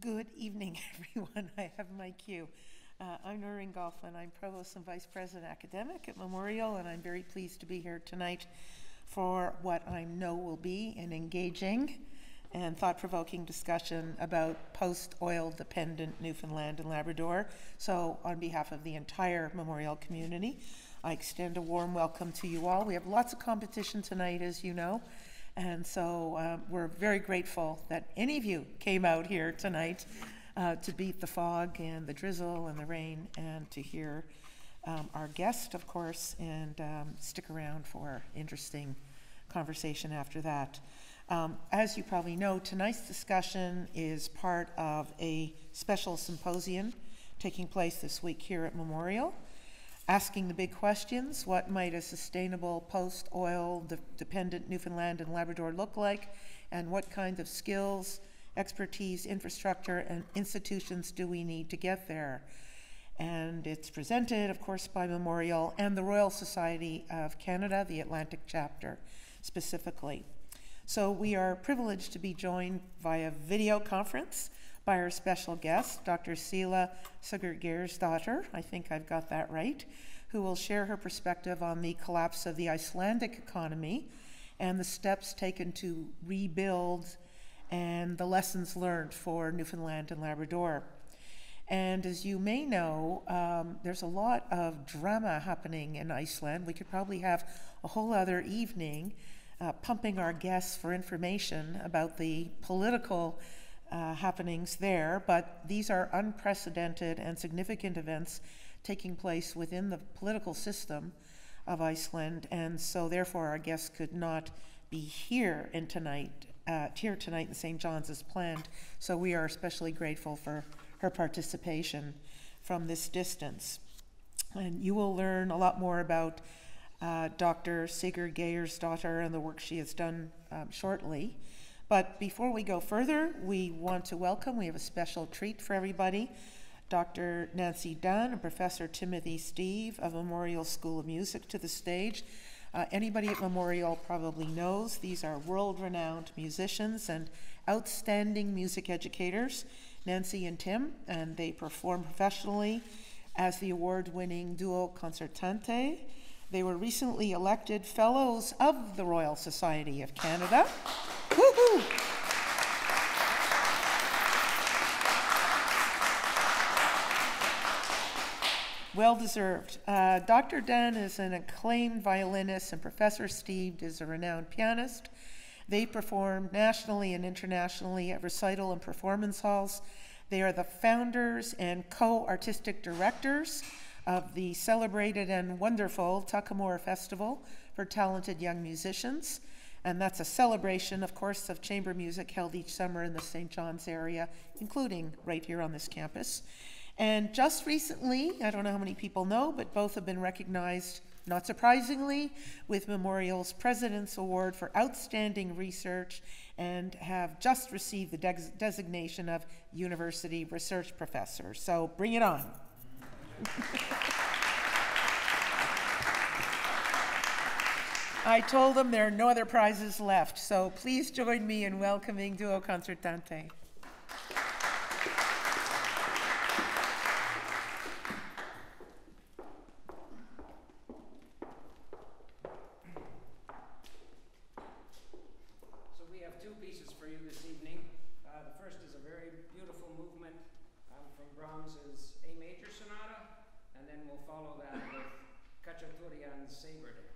Good evening, everyone. I have my cue. I'm Noreen Gofflin. I'm Provost and Vice President Academic at Memorial, and I'm very pleased to be here tonight for what I know will be an engaging and thought-provoking discussion about post-oil dependent Newfoundland and Labrador. So on behalf of the entire Memorial community, I extend a warm welcome to you all. We have lots of competition tonight, as you know. And so we're very grateful that any of you came out here tonight to beat the fog and the drizzle and the rain and to hear our guest, of course, and stick around for interesting conversation after that. As you probably know, tonight's discussion is part of a special symposium taking place this week here at Memorial. Asking the big questions: what might a sustainable post-oil dependent Newfoundland and Labrador look like, and what kinds of skills, expertise, infrastructure, and institutions do we need to get there? And it's presented, of course, by Memorial and the Royal Society of Canada, the Atlantic Chapter specifically. So we are privileged to be joined via video conference by our special guest, Dr. Sigurgeirsdottir, I think I've got that right, who will share her perspective on the collapse of the Icelandic economy and the steps taken to rebuild and the lessons learned for Newfoundland and Labrador. And as you may know, there's a lot of drama happening in Iceland. We could probably have a whole other evening pumping our guests for information about the political happenings there, but these are unprecedented and significant events taking place within the political system of Iceland, and so therefore our guests could not be here tonight in St. John's as planned. So we are especially grateful for her participation from this distance. And you will learn a lot more about Dr. Sigurgeirsdottir and the work she has done shortly. But before we go further, we want to welcome, we have a special treat for everybody, Dr. Nancy Dunn and Professor Timothy Steve of Memorial School of Music to the stage. Anybody at Memorial probably knows these are world-renowned musicians and outstanding music educators, Nancy and Tim, and they perform professionally as the award-winning duo concertante. They were recently elected Fellows of the Royal Society of Canada. Woo-hoo! Well deserved. Dr. Dunn is an acclaimed violinist and Professor Steve is a renowned pianist. They perform nationally and internationally at recital and performance halls. They are the founders and co-artistic directors of the celebrated and wonderful Takamura Festival for talented young musicians. And that's a celebration, of course, of chamber music held each summer in the St. John's area, including right here on this campus. And just recently, I don't know how many people know, but both have been recognized, not surprisingly, with Memorial's President's Award for Outstanding Research and have just received the designation of University Research Professor. So bring it on. I told them there are no other prizes left, so please join me in welcoming Duo Concertante. So we have two pieces for you this evening. The first is a very beautiful movement from Brahms's A Major Sonata, and then we'll follow that with Khachaturian's Saber Dance.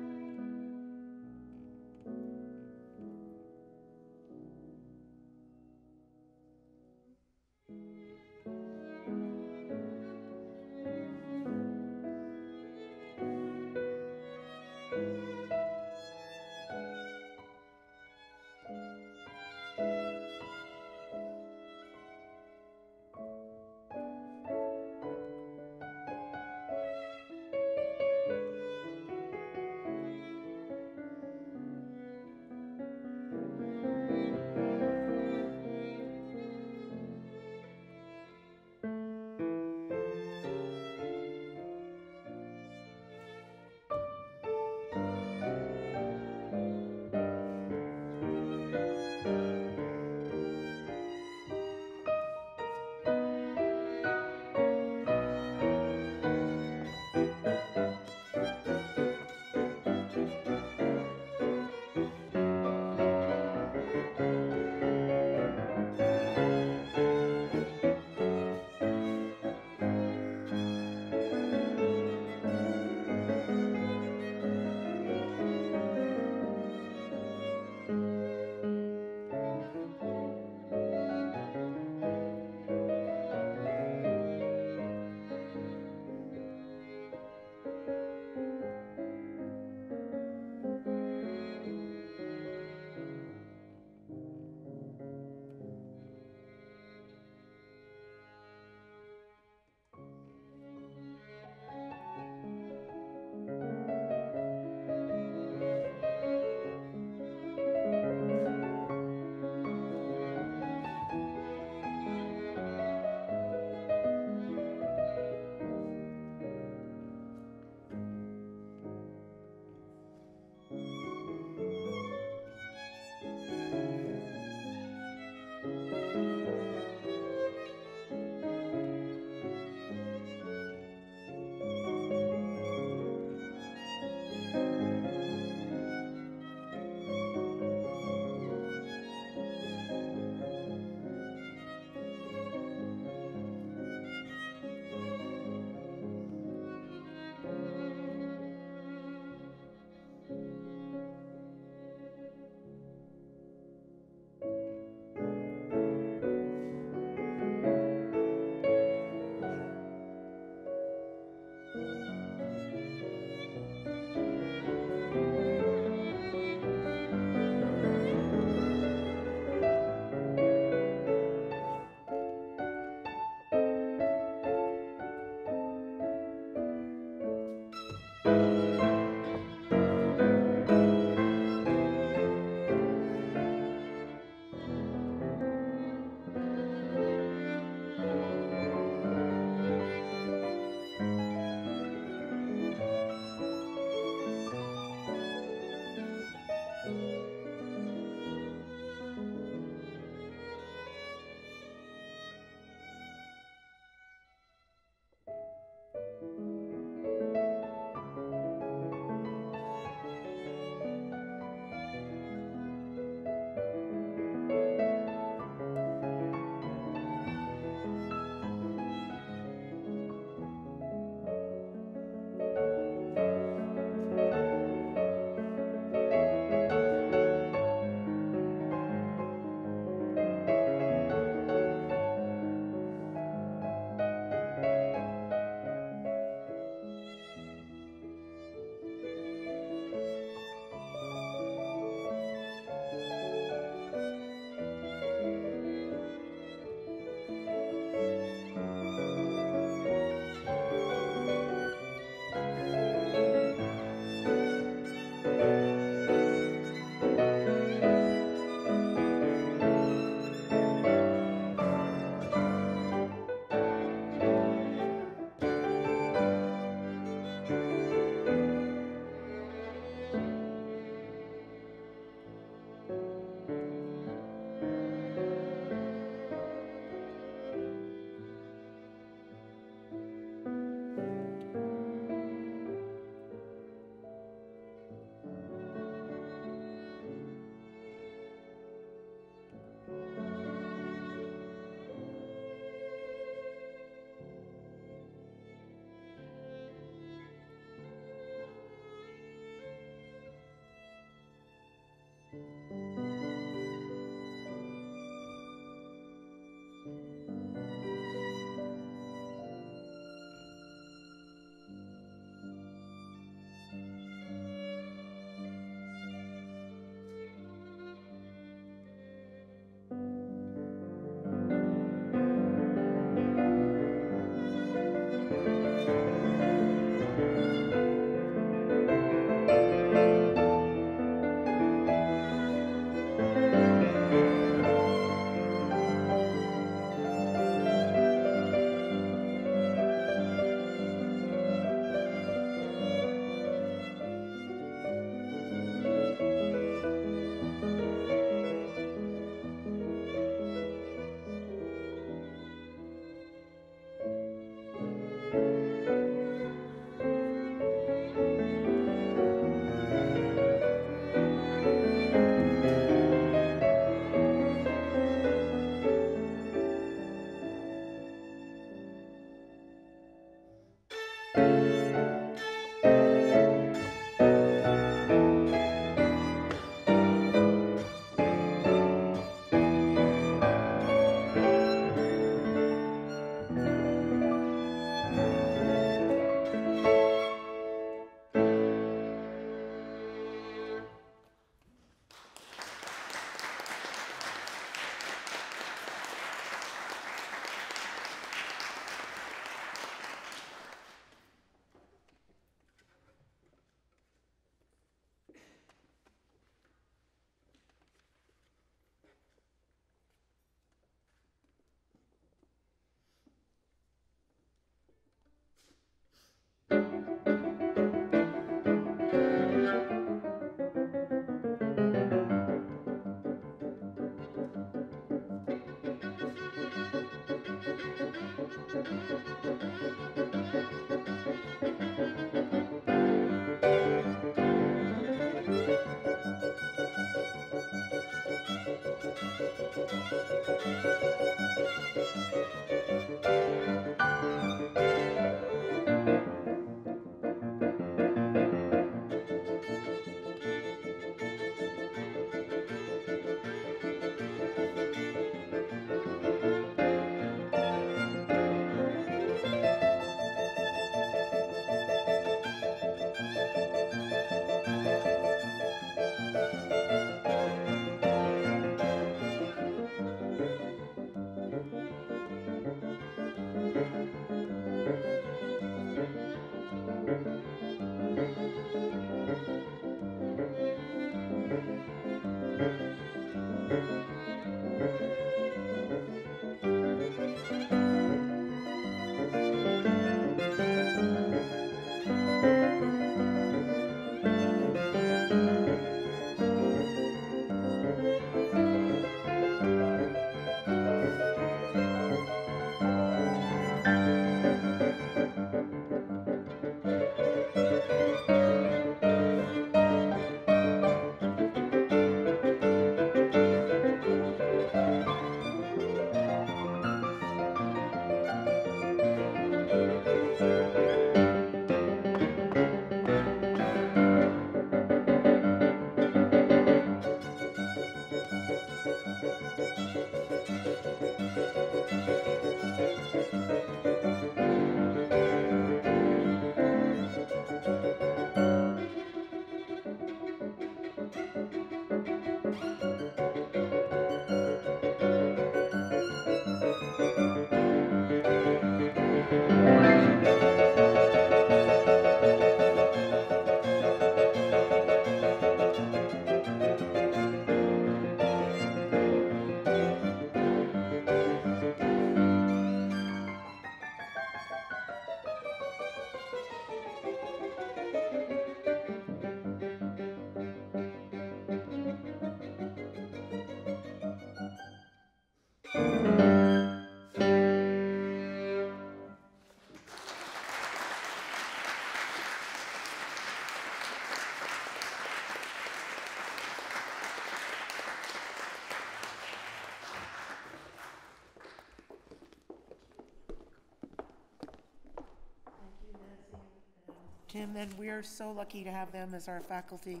Tim, and we are so lucky to have them as our faculty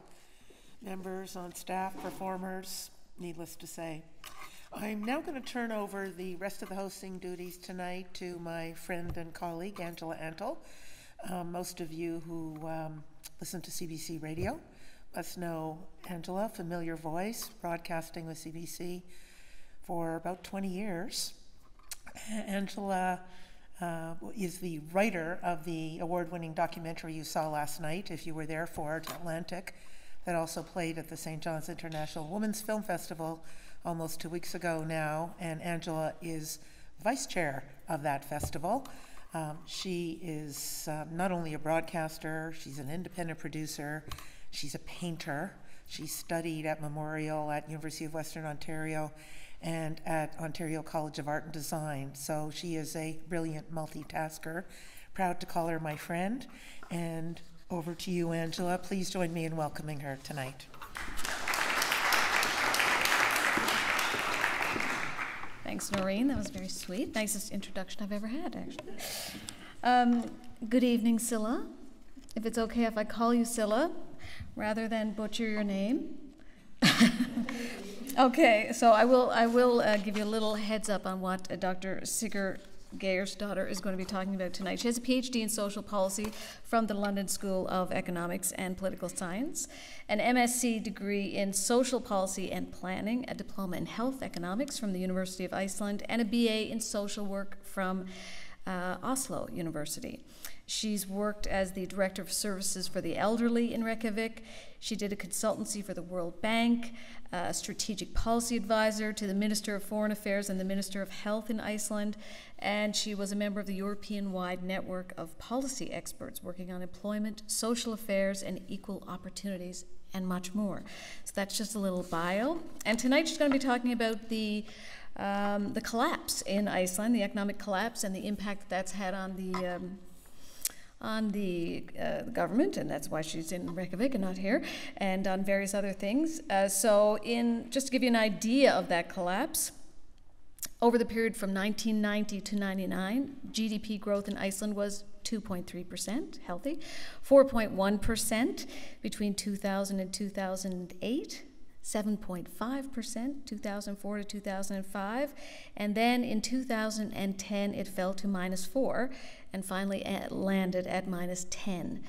members, on staff, performers, needless to say. I'm now going to turn over the rest of the hosting duties tonight to my friend and colleague, Angela Antle. Most of you who listen to CBC Radio must know Angela, familiar voice, broadcasting with CBC for about 20 years. Angela is the writer of the award-winning documentary you saw last night, if you were there for it, Atlantic, that also played at the St. John's International Women's Film Festival almost 2 weeks ago now, and Angela is vice chair of that festival. She is not only a broadcaster, she's an independent producer, she's a painter. She studied at Memorial at University of Western Ontario and at Ontario College of Art and Design. So she is a brilliant multitasker. Proud to call her my friend. And over to you, Angela. Please join me in welcoming her tonight. Thanks, Noreen. That was very sweet. Nicest introduction I've ever had, actually. Good evening, Scylla. If it's okay if I call you Scylla rather than butcher your name. Okay, so I will give you a little heads up on what Dr. Sigurgeirsdottir is going to be talking about tonight. She has a PhD in social policy from the London School of Economics and Political Science, an MSc degree in social policy and planning, a diploma in health economics from the University of Iceland, and a BA in social work from Oslo University. She's worked as the Director of Services for the Elderly in Reykjavik. She did a consultancy for the World Bank, a strategic policy advisor to the Minister of Foreign Affairs and the Minister of Health in Iceland, and she was a member of the European-wide network of policy experts working on employment, social affairs, and equal opportunities, and much more. So that's just a little bio. And tonight she's going to be talking about the collapse in Iceland, the economic collapse, and the impact that's had on the government, and that's why she's in Reykjavik and not here, and on various other things. Just to give you an idea of that collapse, over the period from 1990 to 99, GDP growth in Iceland was 2.3%, healthy, 4.1% between 2000 and 2008, 7.5%, 2004 to 2005, and then in 2010 it fell to -4, and finally landed at -10.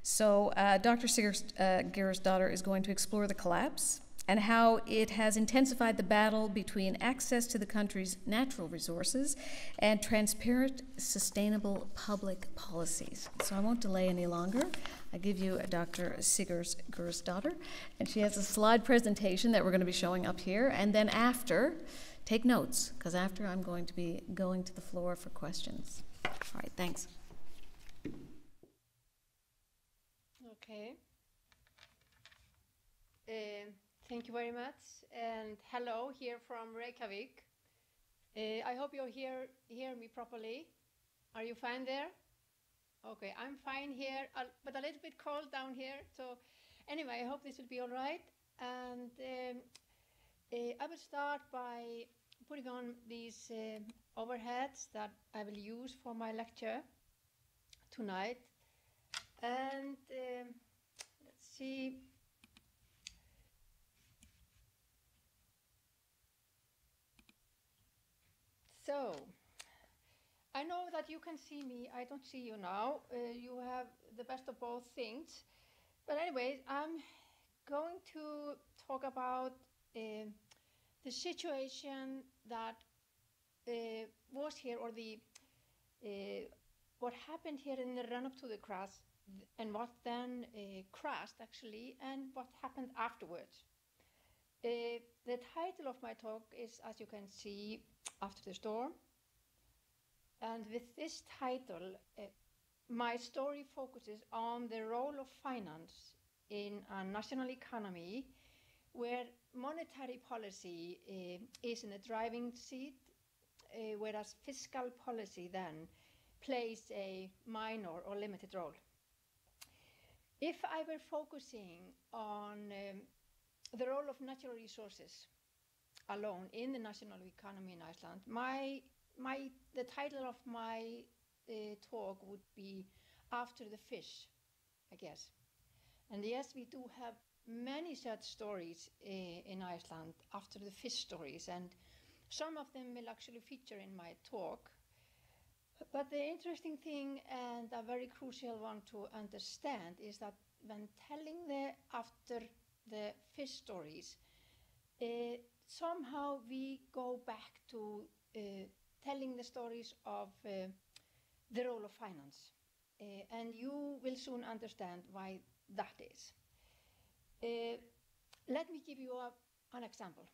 So Dr. Sigurgeirsdottir is going to explore the collapse and how it has intensified the battle between access to the country's natural resources and transparent, sustainable public policies. So I won't delay any longer. I give you Dr. Sigurgeirsdottir, and she has a slide presentation that we're going to be showing up here, and then after, take notes, because after I'm going to be going to the floor for questions. All right, thanks. Okay. Thank you very much, and hello here from Reykjavik. I hope you hear me properly. Are you fine there? Okay, I'm fine here, but a little bit cold down here. So anyway, I hope this will be all right. And I will start by putting on these overheads that I will use for my lecture tonight. And let's see. So, I know that you can see me. I don't see you now. You have the best of both things. But anyways, I'm going to talk about the situation that was here, or the what happened here in the run-up to the crash, and what then crashed actually, and what happened afterwards. The title of my talk is, as you can see, After the Storm. And with this title, my story focuses on the role of finance in a national economy where monetary policy is in the driving seat, whereas fiscal policy then plays a minor or limited role. If I were focusing on the role of natural resources alone in the national economy in Iceland, the title of my talk would be After the Fish, I guess. And yes, we do have many such stories in Iceland, after the fish stories, and some of them will actually feature in my talk. But the interesting thing, and a very crucial one to understand, is that when telling the after the fish stories, somehow we go back to telling the stories of the role of finance. And you will soon understand why that is. Let me give you an example.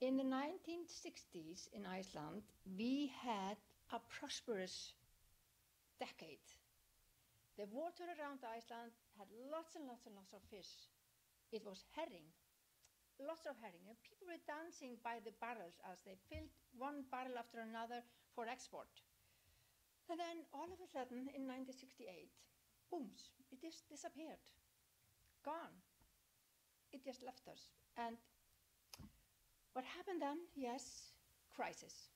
In the 1960s in Iceland, we had a prosperous decade. The water around Iceland had lots and lots and lots of fish. It was herring, lots of herring. And people were dancing by the barrels as they filled one barrel after another for export. And then all of a sudden in 1968, booms, it just disappeared, gone. It just left us. And what happened then? Yes, crisis.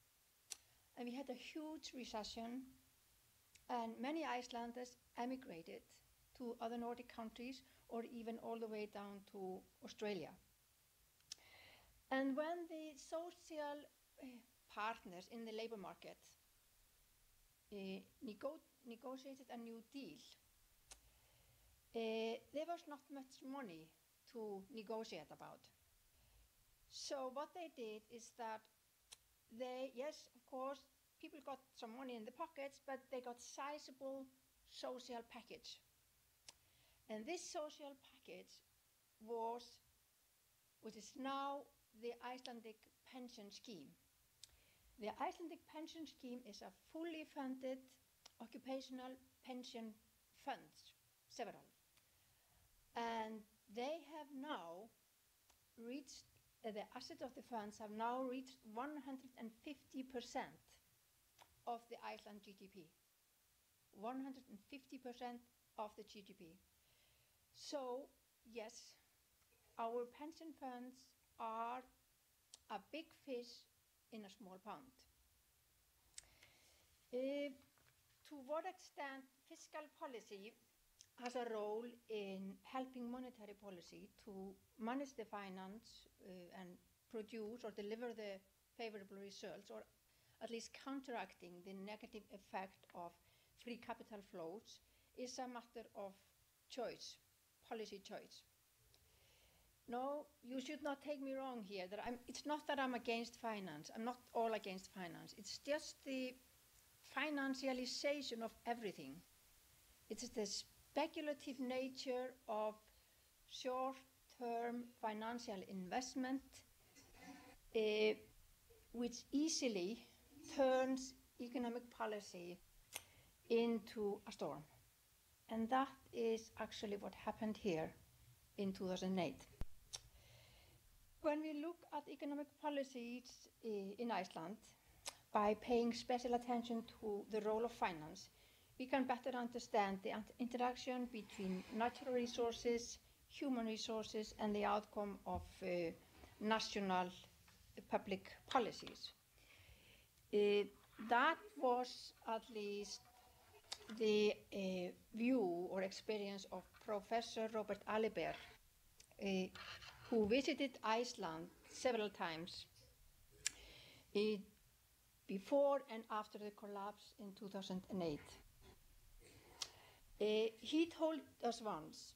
And we had a huge recession, and many Icelanders emigrated to other Nordic countries or even all the way down to Australia. And when the social partners in the labor market negotiated a new deal, there was not much money to negotiate about. So what they did is that yes, of course, people got some money in the pockets, but they got sizable social package. And this social package which is now the Icelandic pension scheme. The Icelandic pension scheme is a fully funded occupational pension fund, several. And they have now reached, the assets of the funds have now reached 150% of the Iceland GDP. 150% of the GDP. So, yes, our pension funds are a big fish in a small pond. To what extent fiscal policy has a role in helping monetary policy to manage the finance and produce or deliver the favorable results, or at least counteracting the negative effect of free capital flows, is a matter of choice, policy choice. No, you should not take me wrong here. It's not that I'm against finance. I'm not all against finance. It's just the financialization of everything. It's the speculative nature of short-term financial investment, which easily turns economic policy into a storm. And that is actually what happened here in 2008. When we look at economic policies in Iceland, by paying special attention to the role of finance, we can better understand the interaction between natural resources, human resources, and the outcome of national public policies. That was at least the view or experience of Professor Robert Aliber, who visited Iceland several times before and after the collapse in 2008. He told us once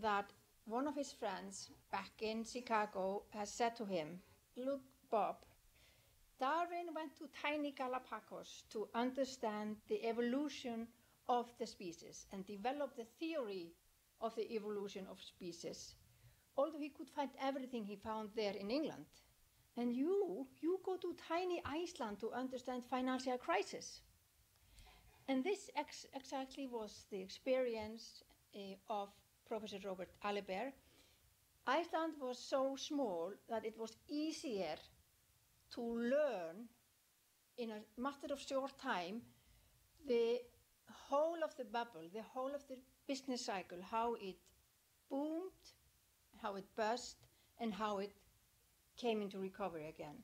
that one of his friends back in Chicago has said to him, "Look, Bob, Darwin went to tiny Galapagos to understand the evolution of the species and develop the theory of the evolution of species, although he could find everything he found there in England. And you go to tiny Iceland to understand financial crisis." And this exactly was the experience of Professor Robert Aliber. Iceland was so small that it was easier to learn in a matter of short time the whole of the bubble, the whole of the business cycle, how it boomed, how it burst, and how it came into recovery again.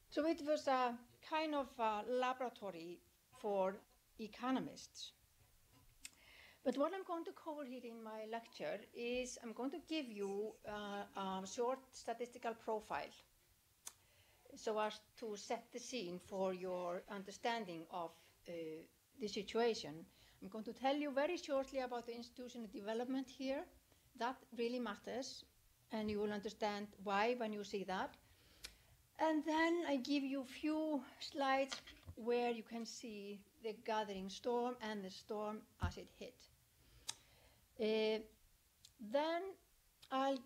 So it was a kind of a laboratory for economists. But what I'm going to cover here in my lecture is I'm going to give you a short statistical profile so as to set the scene for your understanding of the situation. I'm going to tell you very shortly about the institutional development here. That really matters, and you will understand why when you see that. And then I give you a few slides where you can see the gathering storm and the storm as it hit. Then I'll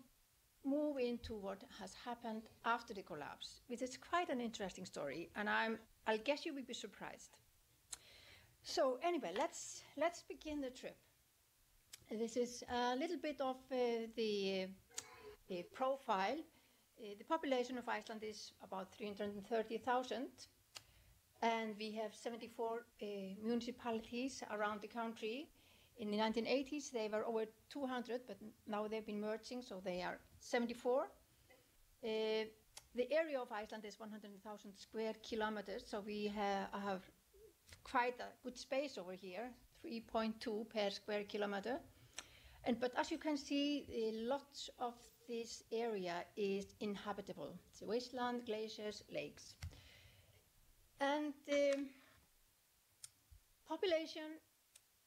move into what has happened after the collapse, which is quite an interesting story, and I'll guess you will be surprised. So anyway, let's begin the trip. This is a little bit of the profile. The population of Iceland is about 330,000, and we have 74 municipalities around the country. In the 1980s, they were over 200, but now they've been merging, so they are 74. The area of Iceland is 100,000 square kilometers, so we have quite a good space over here, 3.2 per square kilometer. But as you can see, lots of this area is inhabitable. It's wasteland, glaciers, lakes. And the population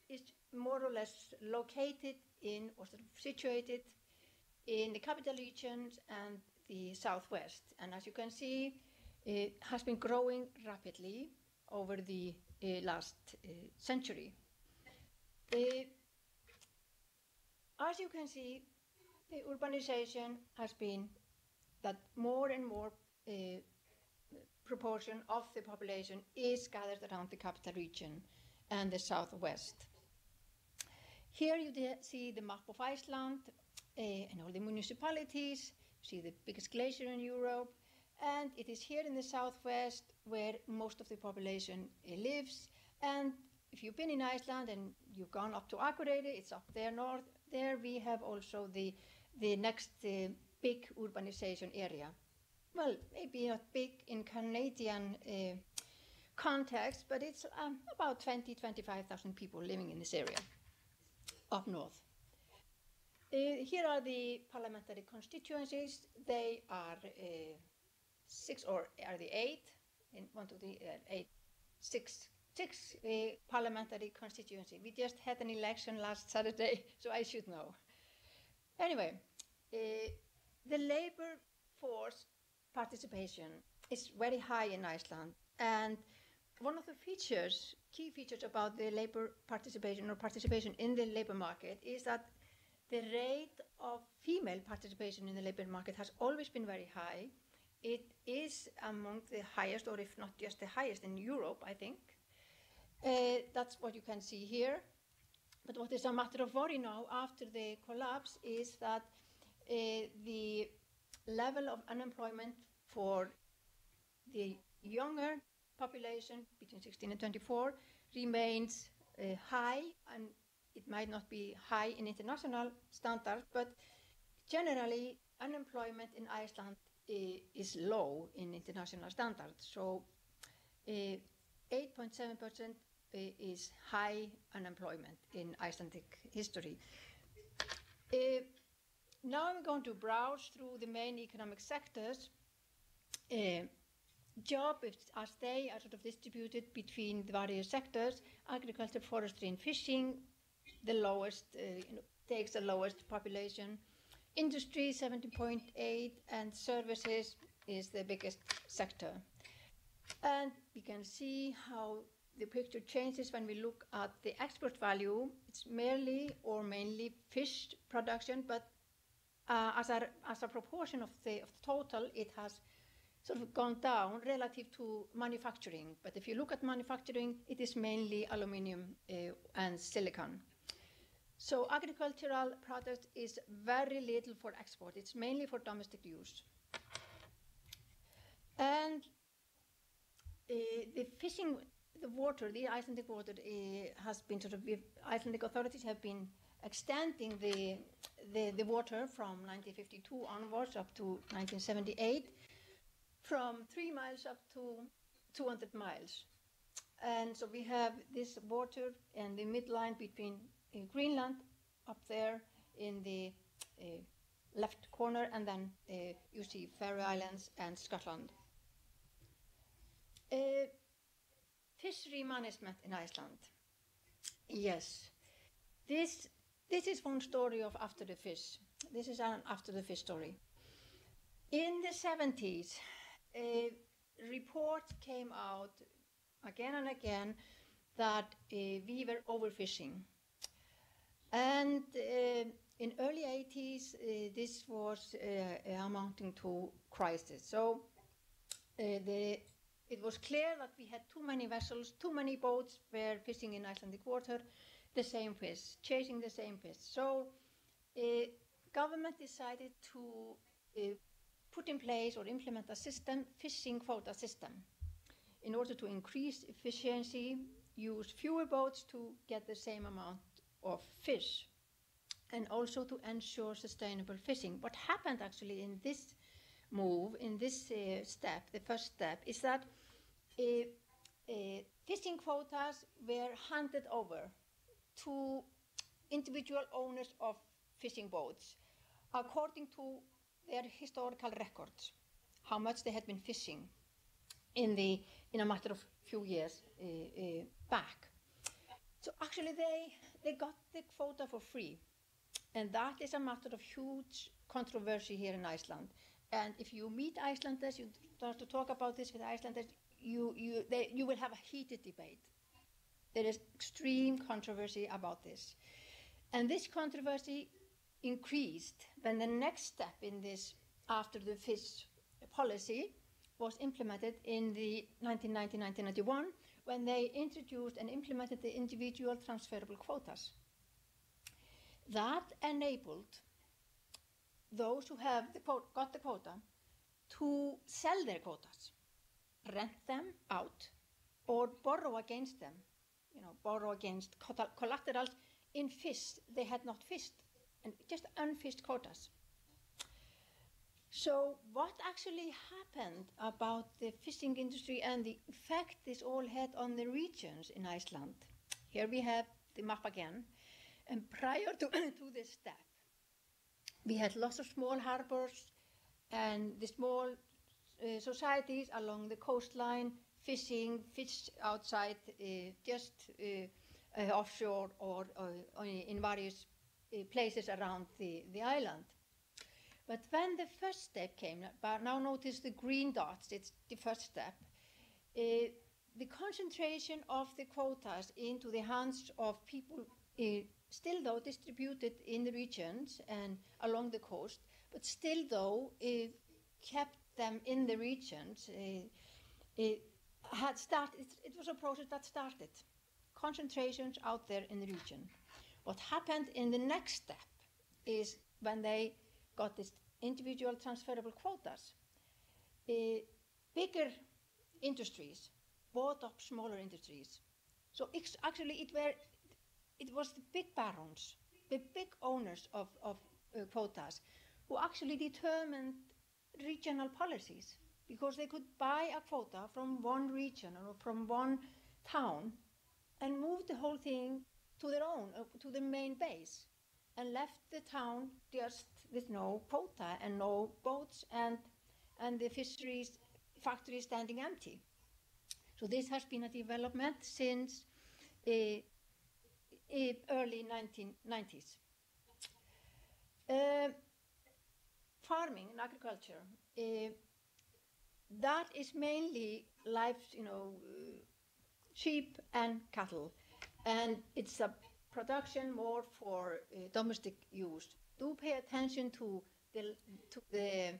is more or less located in, or sort of situated in the capital regions and the southwest. And as you can see, it has been growing rapidly over the last century. As you can see, the urbanization has been that more and more proportion of the population is gathered around the capital region and the southwest. Here you see the map of Iceland and all the municipalities. You see the biggest glacier in Europe, and it is here in the southwest where most of the population lives. And if you've been in Iceland and you've gone up to Akureyri, it's up there north. There we have also the next big urbanization area. Well, maybe not big in Canadian context, but it's about 25,000 people living in this area up north. Here are the parliamentary constituencies. They are 6, or are they 8? In 1, 2, 3, 8, 6 parliamentary constituency. We just had an election last Saturday, so I should know. Anyway, the labor force participation is very high in Iceland, and one of the key features about the labor participation, or participation in the labor market, is that the rate of female participation in the labor market has always been very high. It is among the highest, or if not just the highest in Europe, I think. That's what you can see here. But what is a matter of worry now after the collapse is that the level of unemployment for the younger population between 16 and 24 remains high, and it might not be high in international standards, but generally unemployment in Iceland is low in international standards. So 8.7% is high unemployment in Icelandic history. Now I'm going to browse through the main economic sectors. Jobs, as they are sort of distributed between the various sectors: agriculture, forestry, and fishing, the lowest, takes the lowest population. Industry, 17.8, and services is the biggest sector. And we can see how the picture changes when we look at the export value. It's merely or mainly fish production, but as a proportion of the total, it has sort of gone down relative to manufacturing. But if you look at manufacturing, it is mainly aluminium and silicon. So agricultural product is very little for export. It's mainly for domestic use. And the fishing, the water, the Icelandic water has been sort of, Icelandic authorities have been extending the water from 1952 onwards up to 1978, from 3 miles up to 200 miles. And so we have this water and the midline between Greenland up there in the left corner, and then you see Faroe Islands and Scotland. Fishery management in Iceland. Yes, this is one story of After the Fish. This is an After the Fish story. In the 70s, a report came out again and again that we were overfishing. And in early 80s, this was amounting to crisis. So it was clear that we had too many vessels, too many boats were fishing in Icelandic water, the same fish, chasing the same fish. So government decided to put in place or implement a system, fishing quota system, in order to increase efficiency, use fewer boats to get the same amount of fish, and also to ensure sustainable fishing. What happened actually in this move, in this step, the first step, is that fishing quotas were handed over to individual owners of fishing boats according to their historical records, how much they had been fishing in a matter of few years back. So actually they got the quota for free, and that is a matter of huge controversy here in Iceland. And if you meet Icelanders, you start to talk about this with Icelanders, you will have a heated debate. There is extreme controversy about this. And this controversy increased when the next step in this, after the fish policy, was implemented in the 1990-1991, when they introduced and implemented the individual transferable quotas. That enabled those who have got the quota to sell their quotas, rent them out, or borrow against them, borrow against collaterals in fish they had not fished, and just unfished quotas. So what actually happened about the fishing industry and the effect this all had on the regions in Iceland? Here we have the map again. And prior to this step, we had lots of small harbors and the small societies along the coastline, fishing, fish outside, just offshore or in various places around the island. But when the first step came, but now notice the green dots, it's the first step, the concentration of the quotas into the hands of people, still though distributed in the regions and along the coast, but still though kept them in the regions, it was a process that started. Concentrations out there in the region. What happened in the next step is when they got these individual transferable quotas, bigger industries bought up smaller industries. So actually it was the big barons, the big owners of quotas, who actually determined regional policies, because they could buy a quota from one region or from one town and move the whole thing to their own, to the main base, and left the town just with no quota and no boats and the fisheries factory standing empty. So this has been a development since early 1990s. Farming and agriculture, that is mainly sheep and cattle, and it's a production more for domestic use. Do pay attention to the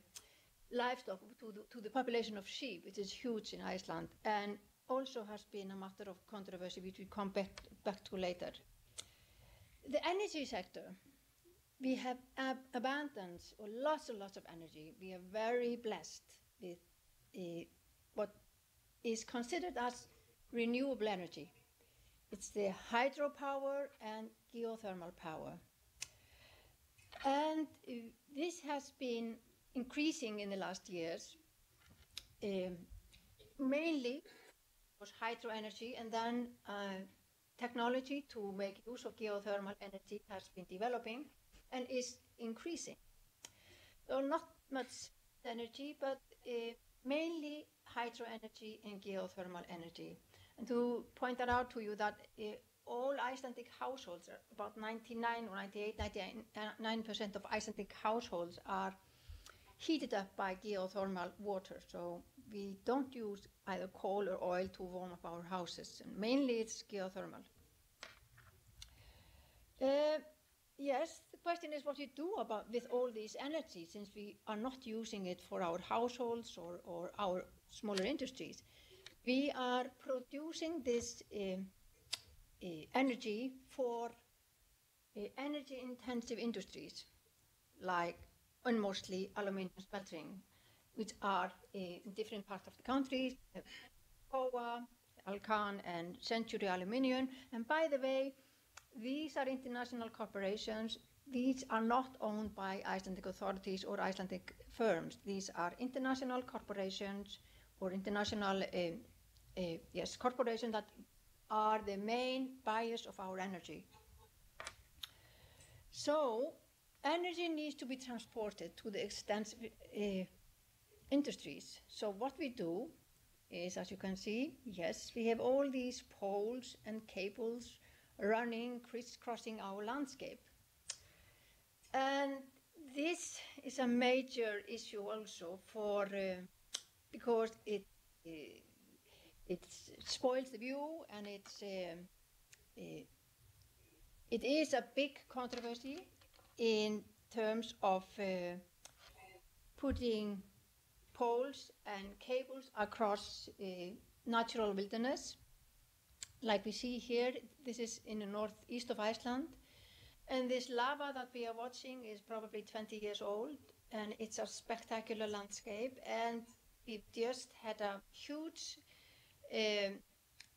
livestock, to the population of sheep, which is huge in Iceland, and also has been a matter of controversy, which we come back to later. The energy sector, we have abundance or lots and lots of energy. We are very blessed with what is considered as renewable energy. It's the hydropower and geothermal power. And this has been increasing in the last years. Mainly was hydro energy, and then technology to make use of geothermal energy has been developing and is increasing. So not much energy, but mainly hydro energy and geothermal energy. And to point that out to you that all Icelandic households, about 99 or 98, 99% of Icelandic households are heated up by geothermal water. So we don't use either coal or oil to warm up our houses. And mainly it's geothermal. Yes, the question is what you do with all this energy, since we are not using it for our households or our smaller industries. We are producing this energy for energy-intensive industries, like and mostly aluminium smelting, which are in different parts of the country, Kowa, Alcan, and Century Aluminium. And by the way, these are international corporations. These are not owned by Icelandic authorities or Icelandic firms. These are international corporations or international corporations that are the main buyers of our energy. So energy needs to be transported to the extensive industries. So what we do is, as you can see, yes, we have all these poles and cables running, crisscrossing our landscape. And this is a major issue also for, because it spoils the view, and it is a big controversy in terms of putting poles and cables across natural wilderness. Like we see here, this is in the northeast of Iceland. And this lava that we are watching is probably 20 years old, and it's a spectacular landscape. And we've just had a huge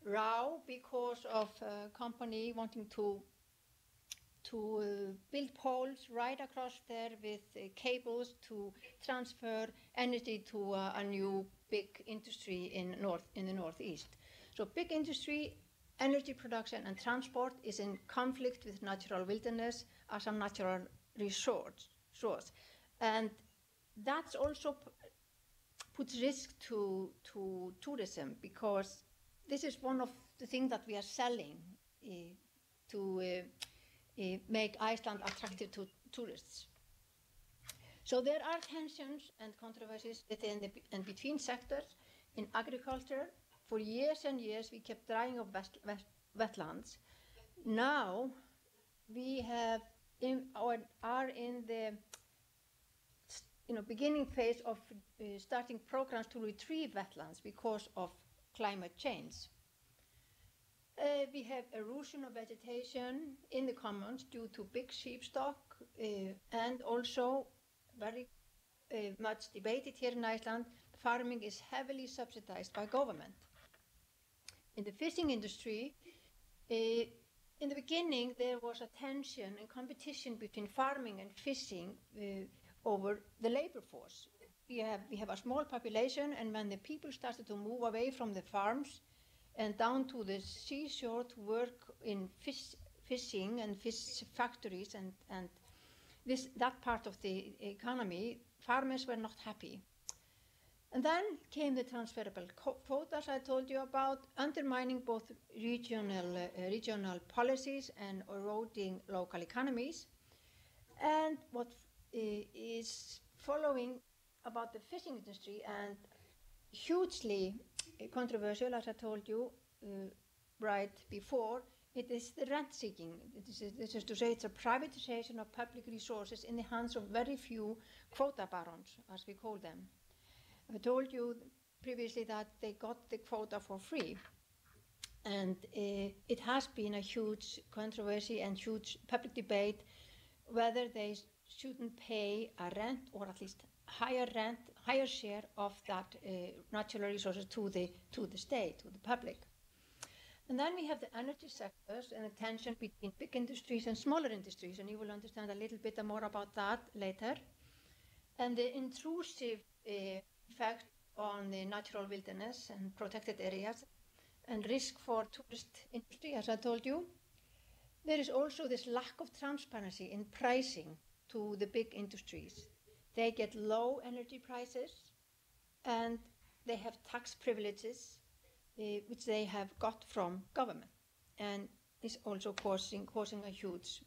row because of a company wanting to build poles right across there with cables to transfer energy to a new big industry in the northeast. So big industry, energy production and transport is in conflict with natural wilderness as a natural resource. And that's also puts risk to tourism, because this is one of the things that we are selling to make Iceland attractive to tourists. So there are tensions and controversies within and between sectors. In agriculture, for years and years, we kept drying up wetlands. Now, we are in the beginning phase of starting programs to retrieve wetlands because of climate change. We have erosion of vegetation in the commons due to big sheep stock, and also very much debated here in Iceland, farming is heavily subsidized by government. In the fishing industry, in the beginning there was a tension and competition between farming and fishing over the labor force. We have a small population, and when the people started to move away from the farms and down to the seashore to work in fishing and fish factories and that part of the economy, farmers were not happy. And then came the transferable quotas I told you about, undermining both regional policies and eroding local economies. And what is following about the fishing industry, and hugely controversial, as I told you right before, it is the rent seeking. This is to say, it's a privatization of public resources in the hands of very few quota barons, as we call them. I told you previously that they got the quota for free. And it has been a huge controversy and huge public debate whether they shouldn't pay a rent, or at least higher share of that natural resources to the state, to the public. And then we have the energy sectors and the tension between big industries and smaller industries, and you will understand a little bit more about that later. And the intrusive effect on the natural wilderness and protected areas, and risk for tourist industry, as I told you. There is also this lack of transparency in pricing to the big industries. They get low energy prices, and they have tax privileges which they have got from government, and is also causing a huge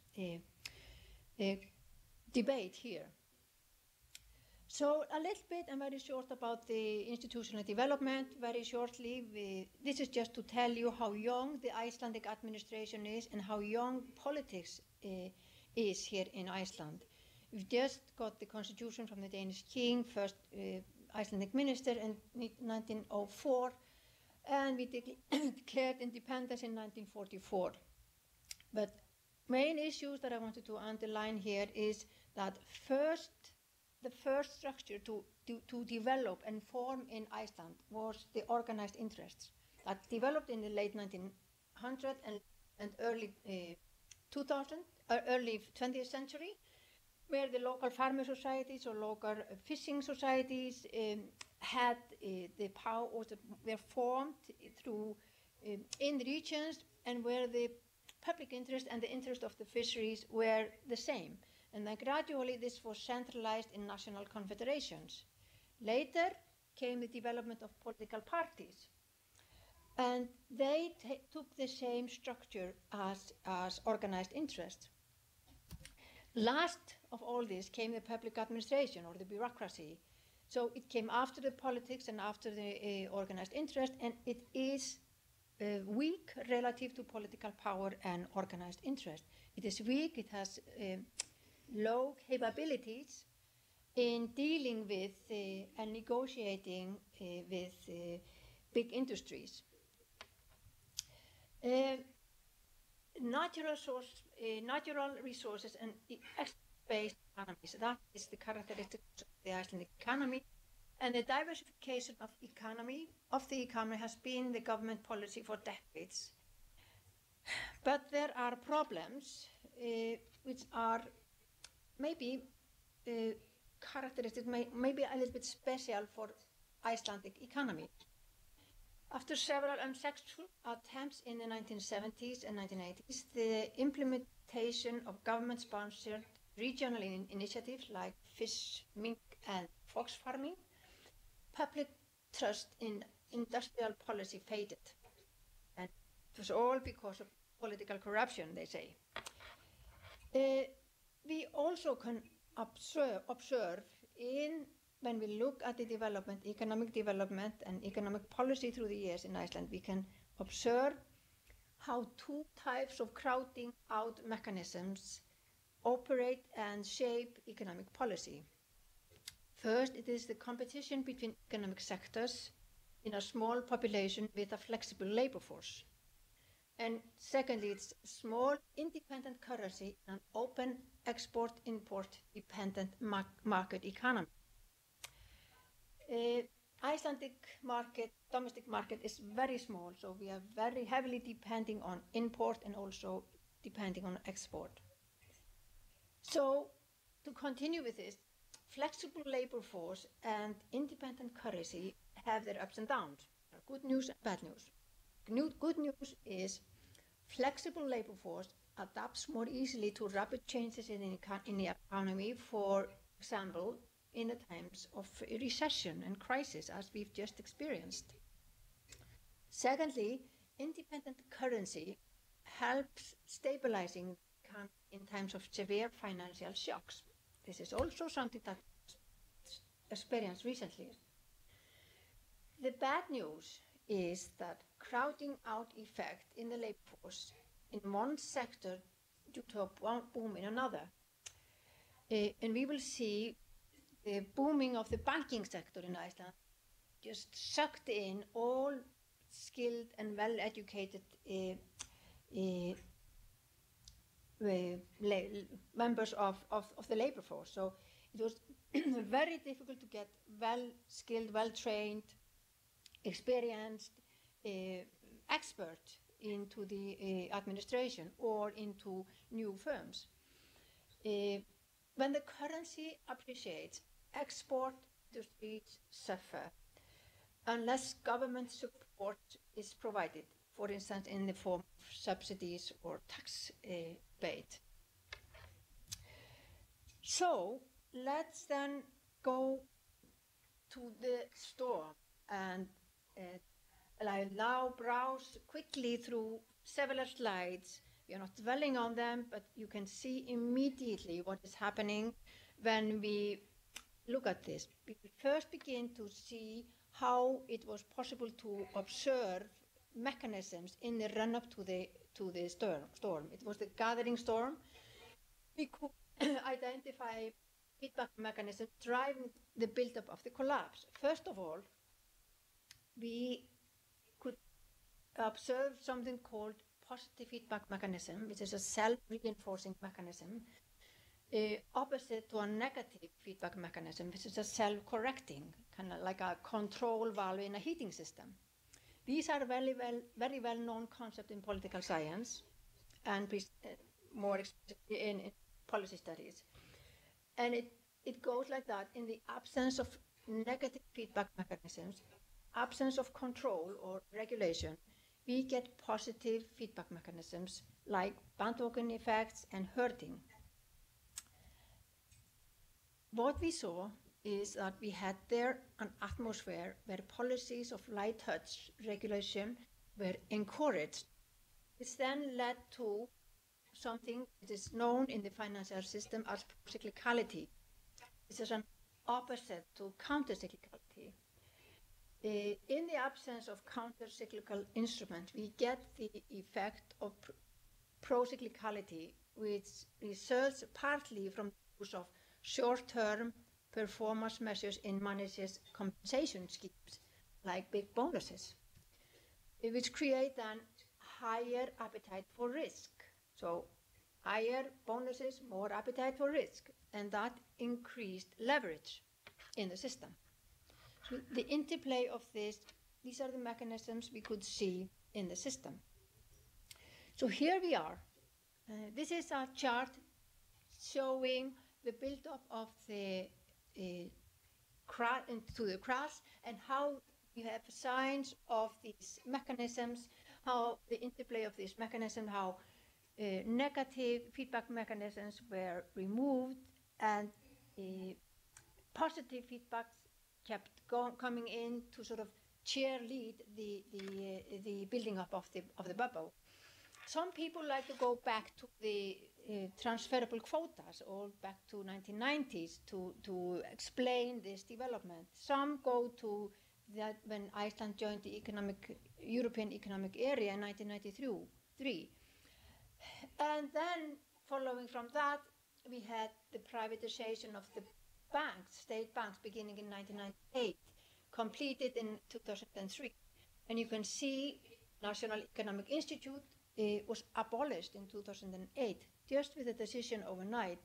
debate here. So a little bit and very short about the institutional development. Very shortly, this is just to tell you how young the Icelandic administration is and how young politics is here in Iceland. We've just got the constitution from the Danish king, first Icelandic minister in 1904, and we declared independence in 1944. But main issues that I wanted to underline here is that the first structure to develop and form in Iceland was the organized interests that developed in the late 1900s and early 20th century, where the local farmer societies or local fishing societies had the power, or were formed through in the regions, and where the public interest and the interest of the fisheries were the same. And then gradually this was centralized in national confederations. Later came the development of political parties. And they took the same structure as organized interest. Last of all this came the public administration or the bureaucracy. So it came after the politics and after the organized interest, and it is weak relative to political power and organized interest. It is weak, it has low capabilities in dealing with and negotiating with big industries. Natural resources and export-based economies, that is the characteristic of the Icelandic economy. And the diversification of the economy has been the government policy for decades. But there are problems which are maybe characteristic, maybe a little bit special for Icelandic economy. After several unsuccessful attempts in the 1970s and 1980s, the implementation of government-sponsored regional initiatives like fish, mink, and fox farming, public trust in industrial policy faded. And it was all because of political corruption, they say. We also can observe when we look at the development, economic development and economic policy through the years in Iceland, we can observe how two types of crowding out mechanisms operate and shape economic policy. First, it is the competition between economic sectors in a small population with a flexible labor force. And secondly, it's small independent currency and open export-import dependent market economy. Icelandic domestic market is very small, so we are very heavily depending on import and also depending on export. So to continue with this, flexible labor force and independent currency have their ups and downs. There are good news and bad news. Good news is flexible labor force adapts more easily to rapid changes in the economy, for example, in the times of recession and crisis, as we've just experienced. Secondly, independent currency helps stabilizing in times of severe financial shocks. This is also something that experienced recently. The bad news is that crowding out effect in the labor force in one sector due to a boom in another. And we will see the booming of the banking sector in Iceland just sucked in all skilled and well-educated members of the labor force. So it was very difficult to get well-skilled, well-trained, experienced experts into the administration or into new firms. When the currency appreciates, export industries suffer unless government support is provided, for instance, in the form of subsidies or tax paid. So let's then go to the store, and I'll now browse quickly through several slides. We are not dwelling on them, but you can see immediately what is happening when we look at this. We first begin to see how it was possible to observe mechanisms in the run-up to the storm. It was the gathering storm. We could identify feedback mechanisms driving the buildup of the collapse. First of all, we could observe something called positive feedback mechanism, which is a self-reinforcing mechanism, opposite to a negative feedback mechanism, which is a self-correcting, kind of like a control valve in a heating system. These are very well-known concepts in political science and more explicitly in policy studies. And it goes like that: in the absence of negative feedback mechanisms, absence of control or regulation, we get positive feedback mechanisms like bandwagon effects and herding. What we saw is that we had there an atmosphere where policies of light touch regulation were encouraged. This then led to something that is known in the financial system as cyclicality. This is an opposite to counter-cyclicality. In the absence of counter-cyclical instrument, we get the effect of pro-cyclicality, which results partly from the use of short-term performance measures in managers' compensation schemes, like big bonuses, which create an higher appetite for risk. So higher bonuses, more appetite for risk, and that increased leverage in the system. So the interplay of these are the mechanisms we could see in the system. So here we are. This is a chart showing the build-up of the into the crash and how we have signs of these mechanisms, how the interplay of these mechanisms, how negative feedback mechanisms were removed and positive feedback kept coming in to sort of cheerlead the building up of the bubble. Some people like to go back to the transferable quotas, all back to 1990s to explain this development. Some go to that when Iceland joined the European Economic Area in 1993. And then following from that, we had the privatization of the banks, state banks, beginning in 1998, completed in 2003. And you can see National Economic Institute was abolished in 2008, just with a decision overnight.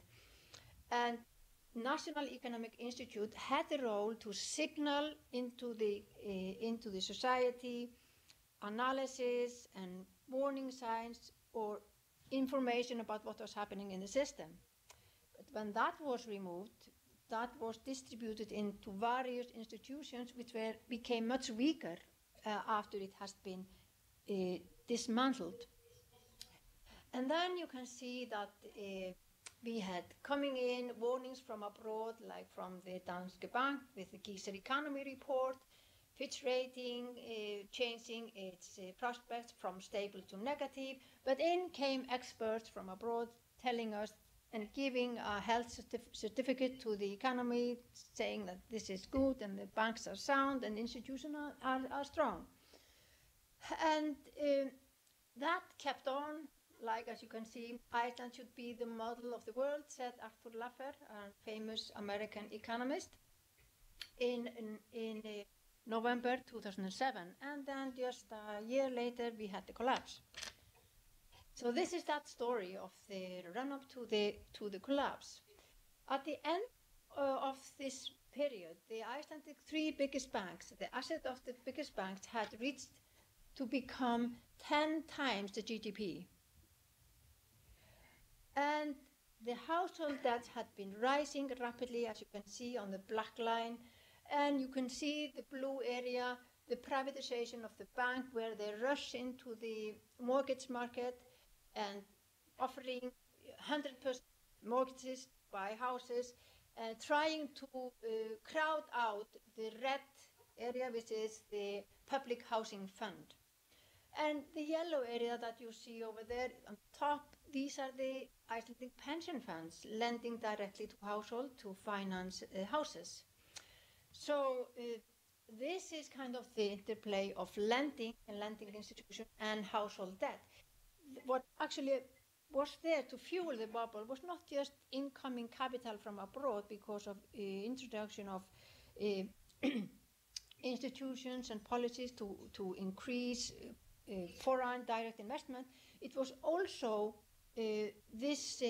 And National Economic Institute had the role to signal into the society analysis and warning signs or information about what was happening in the system. But when that was removed, that was distributed into various institutions which became much weaker after it has been dismantled. And then you can see that we had coming in warnings from abroad, like from the Danske Bank with the Geyser economy report, Fitch rating changing its prospects from stable to negative. But in came experts from abroad telling us and giving a health certificate to the economy, saying that this is good and the banks are sound and institutions are strong. And that kept on. Like, as you can see, Iceland should be the model of the world, said Arthur Laffer, a famous American economist, in November 2007. And then just a year later, we had the collapse. So this is that story of the run-up to the collapse. At the end of this period, the Icelandic three biggest banks, the asset of the biggest banks had reached to become 10 times the GDP. And the household debt had been rising rapidly, as you can see on the black line. And you can see the blue area, the privatization of the bank, where they rush into the mortgage market and offering 100% mortgages to buy houses, and trying to crowd out the red area, which is the public housing fund. And the yellow area that you see over there on top, these are the Icelandic pension funds lending directly to households to finance houses. So this is kind of the interplay of lending and lending institution and household debt. What actually was there to fuel the bubble was not just incoming capital from abroad because of introduction of institutions and policies to increase foreign direct investment. It was also this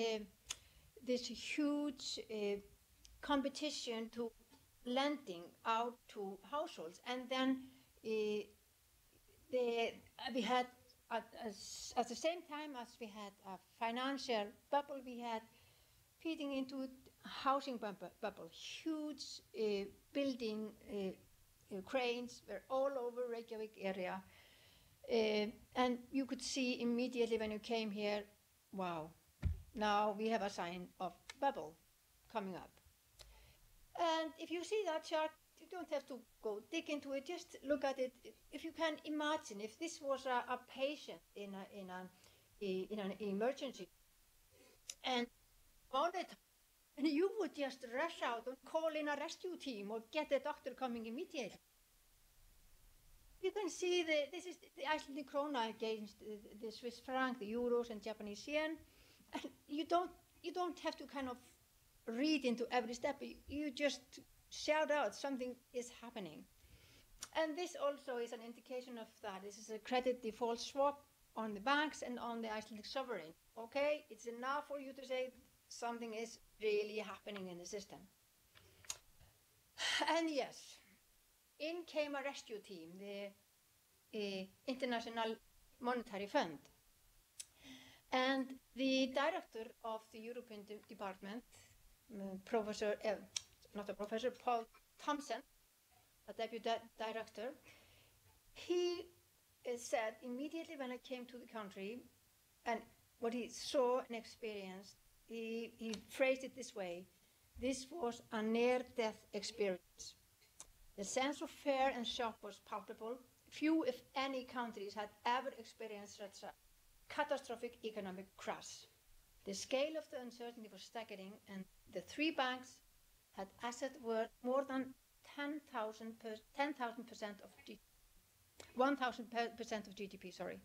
huge competition to lending out to households, and then we had at the same time as we had a financial bubble, we had feeding into housing bubble. Huge building cranes were all over Reykjavik area. And you could see immediately when you came here, wow, now we have a sign of bubble coming up. And if you see that chart, you don't have to go dig into it, just look at it. If you can imagine, if this was a patient in an emergency and monitor, and you would just rush out and call in a rescue team or get a doctor coming immediately. You can see this is the Icelandic krona against the Swiss franc, the euros, and Japanese yen. And you don't have to kind of read into every step. You just shout out something is happening. And this also is an indication of that. This is a credit default swap on the banks and on the Icelandic sovereign. Okay, it's enough for you to say something is really happening in the system. And yes, in came a rescue team, the International Monetary Fund. And the director of the European Department, Paul Thompson, a deputy director, he said immediately when I came to the country and what he saw and experienced, he phrased it this way: this was a near-death experience. The sense of fear and shock was palpable. Few, if any, countries had ever experienced such a catastrophic economic crash. The scale of the uncertainty was staggering, and the three banks had assets worth more than 10,000% of GDP. 1,000% of GDP, sorry.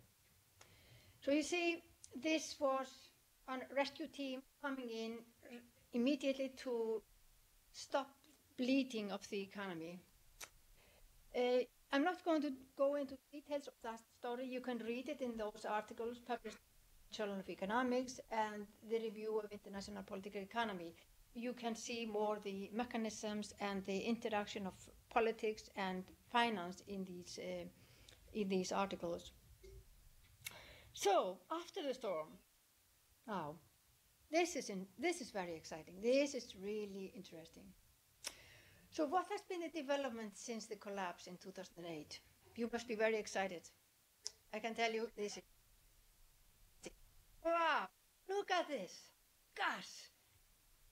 So you see, this was a rescue team coming in immediately to stop bleeding of the economy. I'm not going to go into details of that story. You can read it in those articles published in the Journal of Economics and the Review of International Political Economy. You can see more the mechanisms and the interaction of politics and finance in these articles. So after the storm, now this is very exciting. This is really interesting. So what has been the development since the collapse in 2008? You must be very excited. I can tell you this. Wow, look at this. Gosh,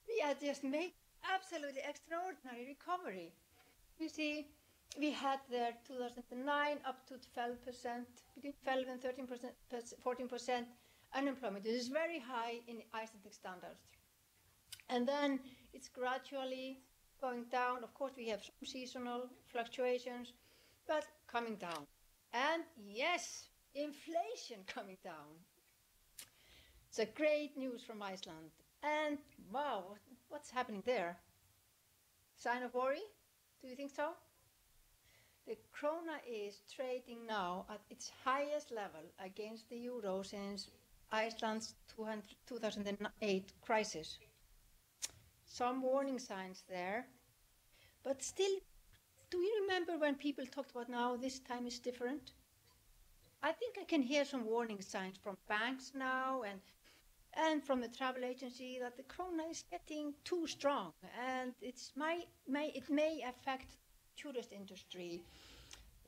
we have just made absolutely extraordinary recovery. You see, we had there 2009 up to 12%, between 12 and 13%, 14% unemployment. This is very high in Icelandic standards. And then it's gradually going down. Of course, we have some seasonal fluctuations, but coming down. And yes, inflation coming down. It's a great news from Iceland. And wow, what's happening there? Sign of worry? Do you think so? The krona is trading now at its highest level against the euro since Iceland's 2008 crisis. Some warning signs there, but still, do you remember when people talked about now this time is different? I think I can hear some warning signs from banks now and from the travel agency that the krona is getting too strong, and it may affect tourist industry.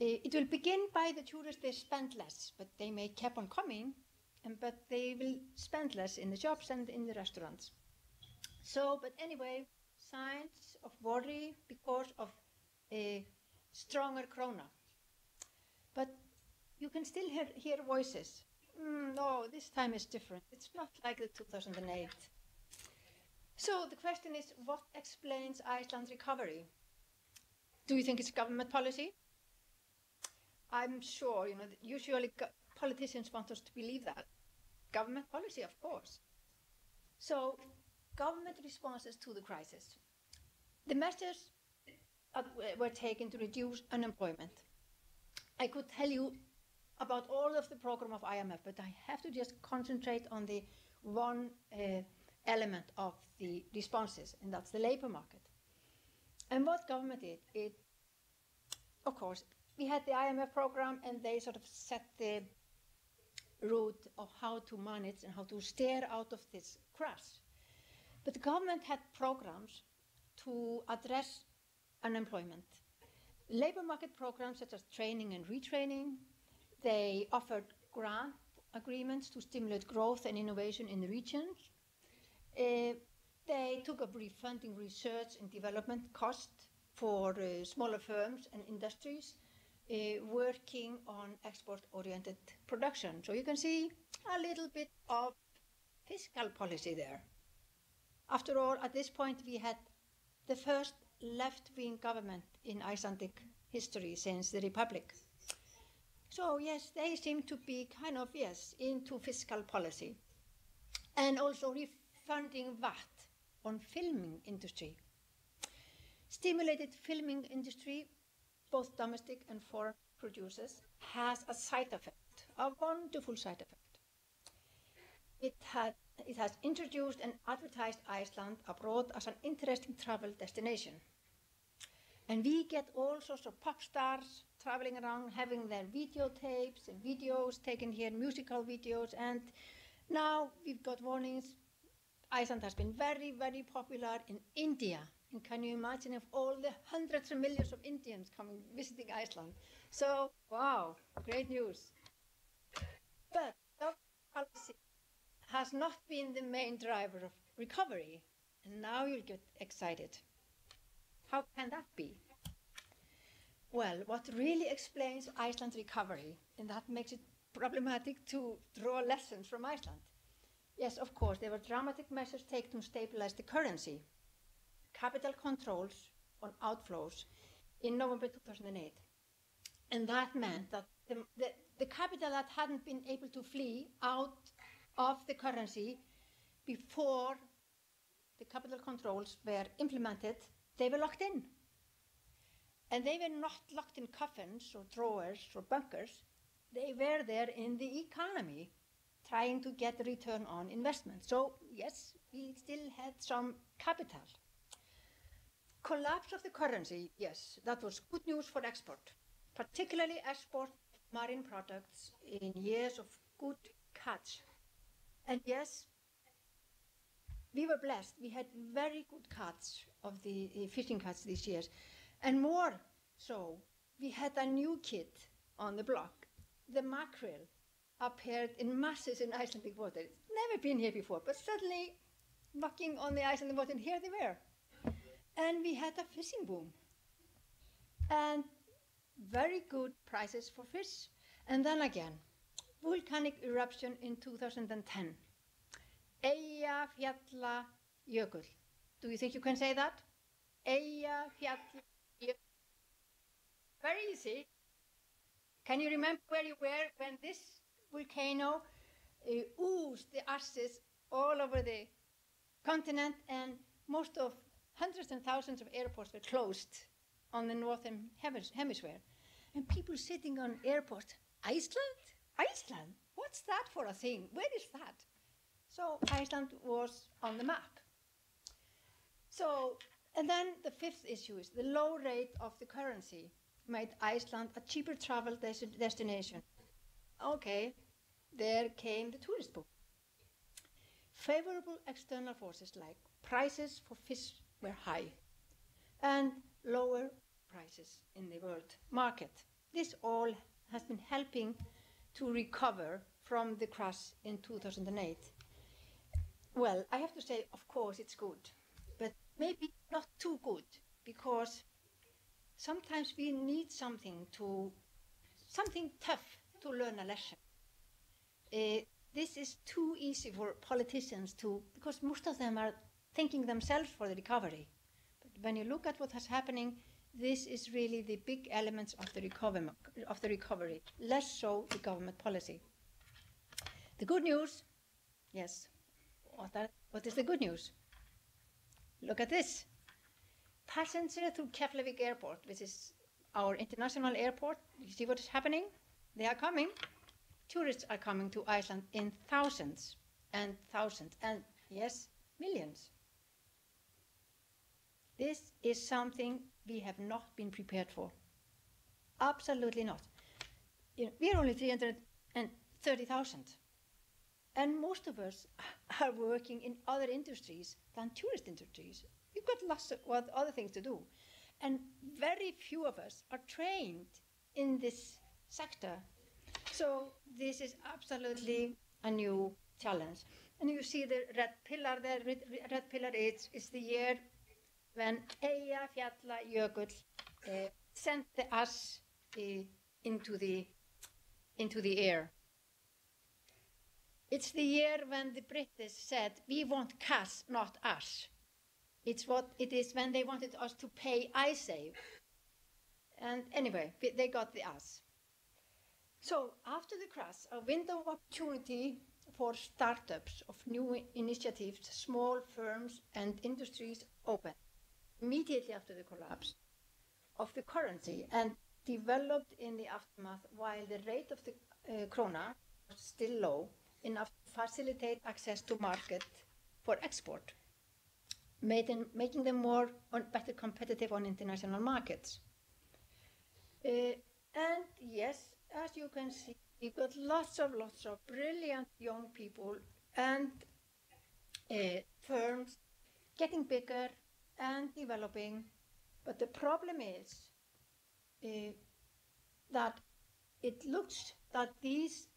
It will begin by the tourists, they spend less, but they may keep on coming, but they will spend less in the shops and in the restaurants. So, but anyway, signs of worry because of a stronger krona. But you can still hear voices. No, this time is different. It's not like the 2008. So the question is, what explains Iceland's recovery? Do you think it's government policy? I'm sure, usually politicians want us to believe that. Government policy, of course. So, government responses to the crisis. The measures were taken to reduce unemployment. I could tell you about all of the program of IMF, but I have to just concentrate on the one element of the responses, and that's the labor market. And what government did, of course, we had the IMF program, and they sort of set the route of how to manage and how to steer out of this crash. But the government had programs to address unemployment. Labor market programs such as training and retraining, They offered grant agreements to stimulate growth and innovation in the regions. They took up refunding research and development costs for smaller firms and industries working on export-oriented production. So you can see a little bit of fiscal policy there. After all, at this point, we had the first left-wing government in Icelandic history since the Republic. So yes, they seem to be kind of, yes, into fiscal policy. And also refunding VAT on filming industry. Stimulated filming industry, both domestic and foreign producers, has a side effect, a wonderful side effect. It has introduced and advertised Iceland abroad as an interesting travel destination. And we get all sorts of pop stars traveling around, having their videotapes and videos taken here, musical videos, and now we've got warnings. Iceland has been very, very popular in India. And can you imagine if all the hundreds of millions of Indians coming visiting Iceland? So, wow, great news. But policy has not been the main driver of recovery. And now you'll get excited. How can that be? Well, what really explains Iceland's recovery, and that makes it problematic to draw lessons from Iceland. Yes, of course, there were dramatic measures taken to stabilize the currency. Capital controls on outflows in November 2008. And that meant that the capital that hadn't been able to flee out of the currency before the capital controls were implemented, they were locked in. And they were not locked in coffins or drawers or bunkers. They were there in the economy, trying to get a return on investment. So yes, we still had some capital. Collapse of the currency, yes, that was good news for export, particularly export marine products in years of good catch. And yes, we were blessed. We had very good catch of the fishing catch these years. And more so, we had a new kid on the block. The mackerel appeared in masses in Icelandic water. It's never been here before, but suddenly knocking on the Icelandic water, and here they were. And we had a fishing boom. And very good prices for fish. And then again, volcanic eruption in 2010. Eyjafjallajökull. Do you think you can say that? Eyjafjallajökull. Very easy. Can you remember where you were when this volcano oozed the ashes all over the continent, and most of hundreds and thousands of airports were closed on the northern hemisphere? And people sitting on airports, Iceland? Iceland? What's that for a thing? Where is that? So Iceland was on the map. So, and then the fifth issue is the low rate of the currency made Iceland a cheaper travel destination. Okay, there came the tourist boom. Favorable external forces like prices for fish were high and lower prices in the world market. This all has been helping to recover from the crash in 2008. Well, I have to say, of course, it's good, but maybe not too good, because sometimes we need something tough to learn a lesson. This is too easy for politicians because most of them are thinking themselves for the recovery. But when you look at what is happening, this is really the big elements of the recovery, less so the government policy. The good news, yes, what is the good news? Look at this. Passengers through Keflavik Airport, which is our international airport, you see what is happening? They are coming. Tourists are coming to Iceland in thousands and thousands, and yes, millions. This is something we have not been prepared for. Absolutely not. We are only 330,000. And most of us are working in other industries than tourist industries. We've got lots of other things to do. And very few of us are trained in this sector. So this is absolutely a new challenge. And you see the red pillar there. Red pillar is the year when Eyjafjallajökull sent the ash into the air. It's the year when the British said, we want cash, not ash. It's what it is when they wanted us to pay ISAVE. And anyway, they got the ash. So after the crash, a window of opportunity for startups of new initiatives, small firms and industries opened immediately after the collapse of the currency and developed in the aftermath while the rate of the krona was still low enough to facilitate access to market for export, making them better competitive on international markets. And yes, as you can see, we've got lots of brilliant young people and firms getting bigger and developing. But the problem is that it looks that these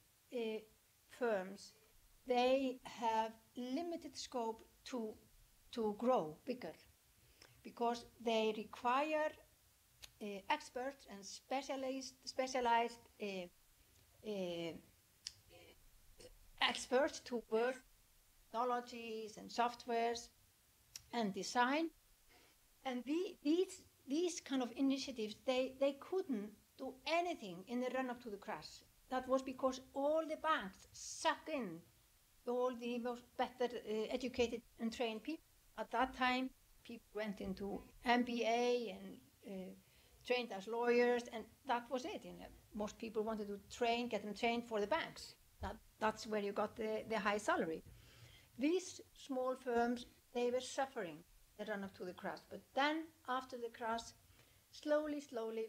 firms, they have limited scope to grow bigger because they require experts and specialized experts to work technologies and softwares and design. And these kind of initiatives, they couldn't do anything in the run-up to the crash. That was because all the banks sucked in all the most better educated and trained people. At that time, people went into MBA and trained as lawyers, and that was it. You know, most people wanted to get them trained for the banks. That's where you got the high salary. These small firms, they were suffering the run-up to the crash. But then, after the crash, slowly,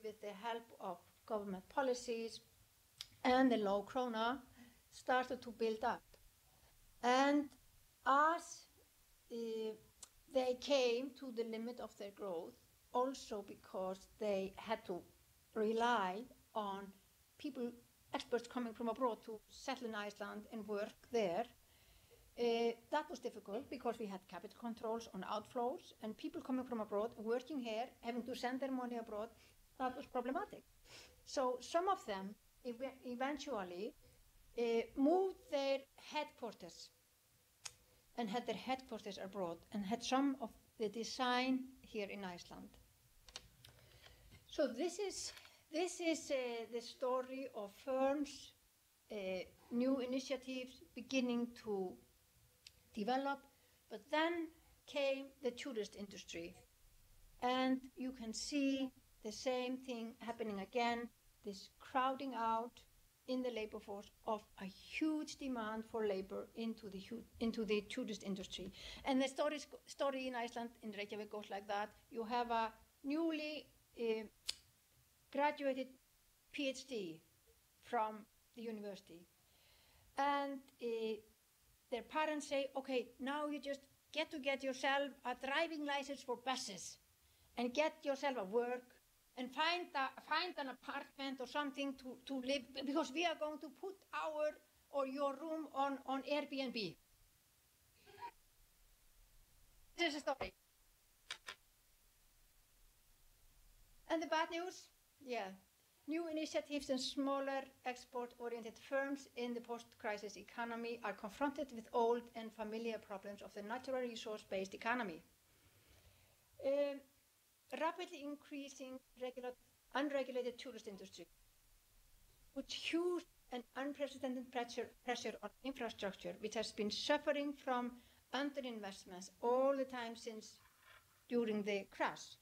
with the help of government policies and the low krona, started to build up. And as they came to the limit of their growth, also because they had to rely on people, experts coming from abroad to settle in Iceland and work there. That was difficult because we had capital controls on outflows, and people coming from abroad, working here, having to send their money abroad, that was problematic. So some of them eventually moved their headquarters and had their headquarters abroad and had some of the design here in Iceland. So this is the story of firms, new initiatives beginning to develop, but then came the tourist industry. And you can see the same thing happening again, this crowding out in the labor force of a huge demand for labor into the tourist industry. And the story in Iceland, in Reykjavik, goes like that. You have a newly graduated PhD from the university. And their parents say, okay, now you just get yourself a driving license for buses and get yourself a work and find an apartment or something to live, because we are going to put your room on Airbnb. This is a story. And the bad news? Yeah. New initiatives and smaller export-oriented firms in the post-crisis economy are confronted with old and familiar problems of the natural resource-based economy. Rapidly increasing unregulated tourist industry, with huge and unprecedented pressure on infrastructure, which has been suffering from underinvestments all the time since during the crash.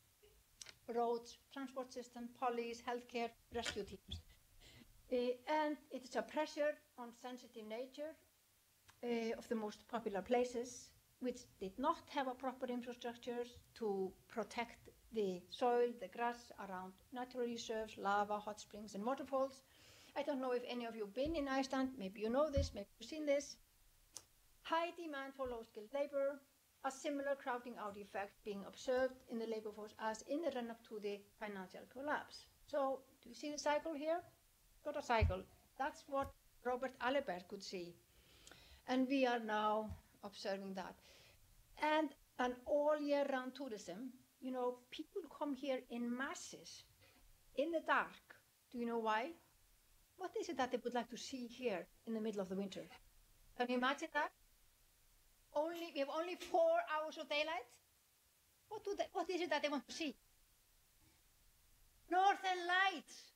Roads, transport system, police, healthcare, rescue teams. And it is a pressure on sensitive nature of the most popular places, which did not have a proper infrastructure to protect the soil, the grass around natural reserves, lava, hot springs, and waterfalls. I don't know if any of you have been in Iceland. Maybe you know this, maybe you've seen this. High demand for low-skilled labor, a similar crowding out effect being observed in the labor force as in the run-up to the financial collapse. So, do you see the cycle here? Got a cycle. That's what Robert Alibert could see. And we are now observing that. And an all year round tourism, you know, people come here in masses, in the dark. Do you know why? What is it that they would like to see here in the middle of the winter? Can you imagine that? We have only 4 hours of daylight. What is it that they want to see? Northern Lights.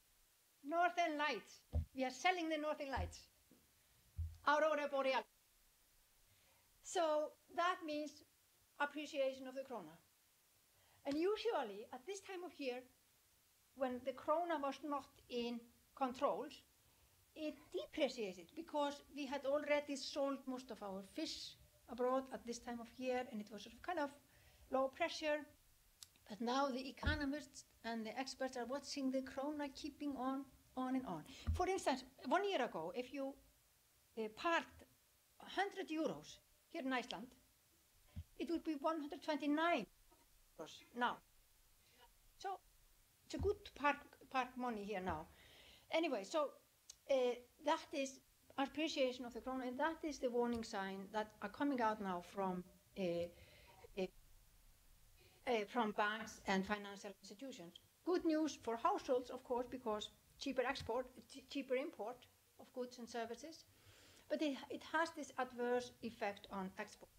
Northern Lights. We are selling the Northern Lights. Aurora Borealis. So that means appreciation of the krona. And usually at this time of year, when the krona was not in control, it depreciated because we had already sold most of our fish abroad at this time of year, and it was sort of kind of low pressure. But now the economists and the experts are watching the krona keeping on and on. For instance, 1 year ago, if you parked 100 euros here in Iceland, it would be 129 euros now. So it's a good park money here now. Anyway, so that is appreciation of the krona, and that is the warning sign that are coming out now from banks and financial institutions. Good news for households, of course, because cheaper import of goods and services, but it has this adverse effect on export,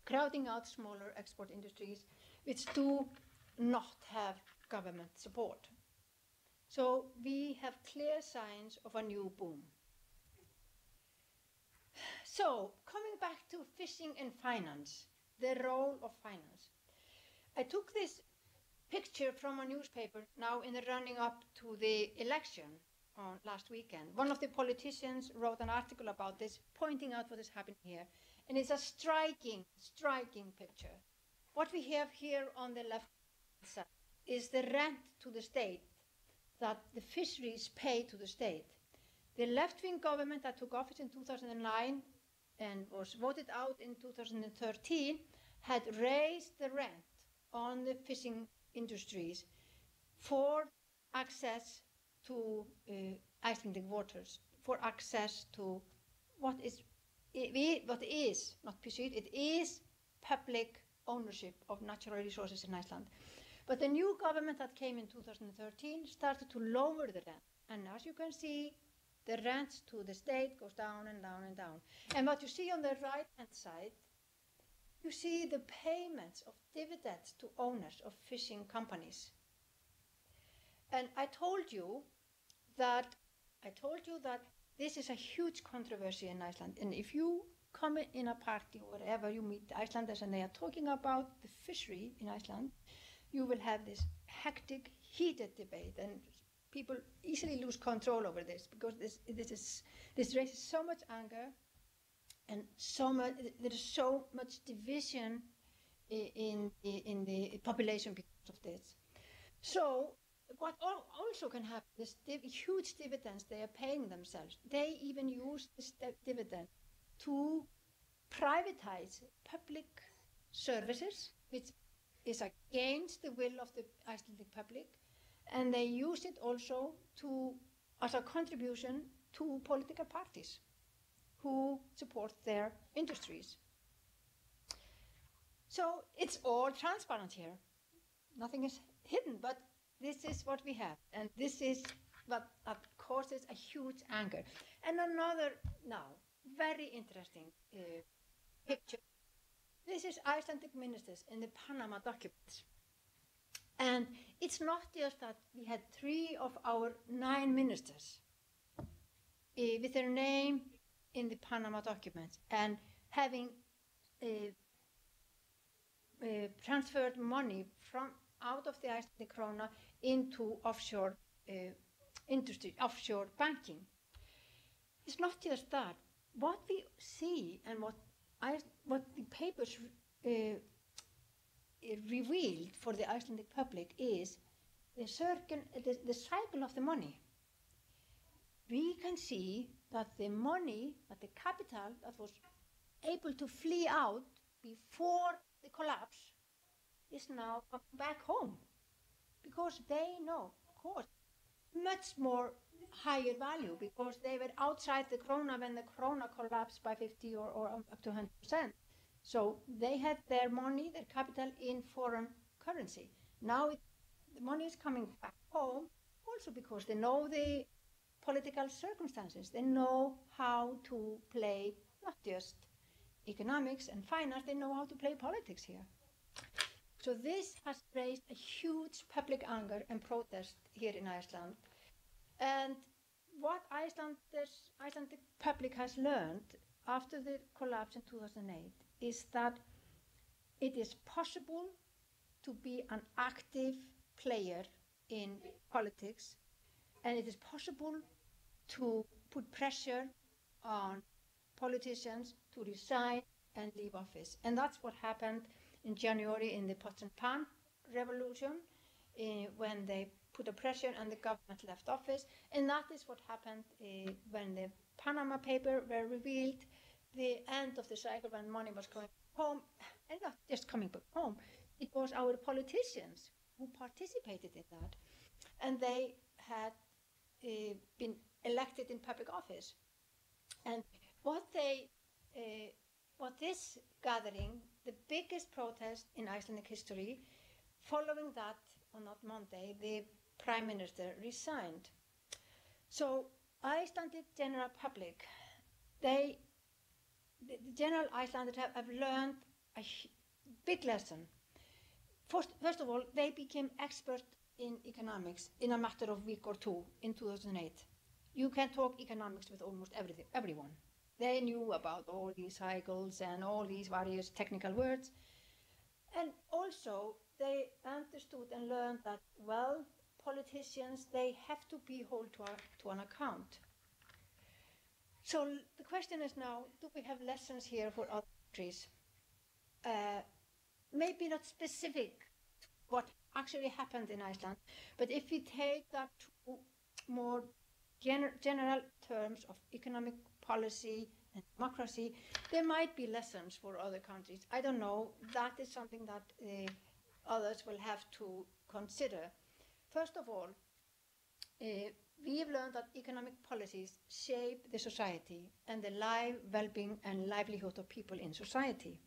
crowding out smaller export industries which do not have government support. So we have clear signs of a new boom. So coming back to fishing and finance, the role of finance. I took this picture from a newspaper now in the running up to the election on last weekend. One of the politicians wrote an article about this, pointing out what is happening here. And it's a striking picture. What we have here on the left side is the rent to the state that the fisheries pay to the state. The left-wing government that took office in 2009 and was voted out in 2013 had raised the rent on the fishing industries for access to Icelandic waters, for access to what is not pursued, it is public ownership of natural resources in Iceland. But the new government that came in 2013 started to lower the rent. And as you can see, the rent to the state goes down and down and down. And what you see on the right-hand side, you see the payments of dividends to owners of fishing companies. And I told you that this is a huge controversy in Iceland. And if you come in a party or wherever you meet Icelanders and they are talking about the fishery in Iceland, you will have this hectic, heated debate, and people easily lose control over this because this raises so much anger, and there is so much division in the population because of this. So what also can happen is huge dividends they are paying themselves. They even use this dividend to privatize public services, which is against the will of the Icelandic public, and they use it also as a contribution to political parties who support their industries. So it's all transparent here. Nothing is hidden, but this is what we have, and this is what causes a huge anger. And another now very interesting picture. This is Icelandic ministers in the Panama documents. And it's not just that we had 3 of our 9 ministers with their name in the Panama documents and having transferred money from out of the Icelandic krona into offshore industry, offshore banking. It's not just that. What we see and what the papers revealed for the Icelandic public is the cycle of the money. We can see that the money, that the capital that was able to flee out before the collapse is now coming back home, because they know, of course, much more higher value because they were outside the krona when the krona collapsed by 50 or up to 100%. So they had their money, their capital in foreign currency. Now the money is coming back home also because they know the political circumstances. They know how to play not just economics and finance, they know how to play politics here. So this has raised a huge public anger and protest here in Iceland. And what Icelandic public has learned after the collapse in 2008 is that it is possible to be an active player in politics, and it is possible to put pressure on politicians to resign and leave office. And that's what happened in January in the Pot and Pan revolution, when they put a pressure and the government left office. And that is what happened when the Panama Papers were revealed, the end of the cycle when money was coming home, and not just coming back home. It was our politicians who participated in that. And they had been elected in public office. And what this gathering, the biggest protest in Icelandic history, following that on that Monday, the Prime Minister resigned. So Icelandic general public, the general Icelanders have learned a big lesson. First of all, they became expert in economics in a matter of week or two in 2008. You can talk economics with almost everyone. They knew about all these cycles and all these various technical words. And also, they understood and learned that, well, politicians, they have to be held to an account. So the question is now, do we have lessons here for other countries? Maybe not specific to what actually happened in Iceland, but if we take that to more general terms of economic policy and democracy, there might be lessons for other countries. I don't know. That is something that others will have to consider. First of all, we have learned that economic policies shape the society and the life, well-being, and livelihood of people in society.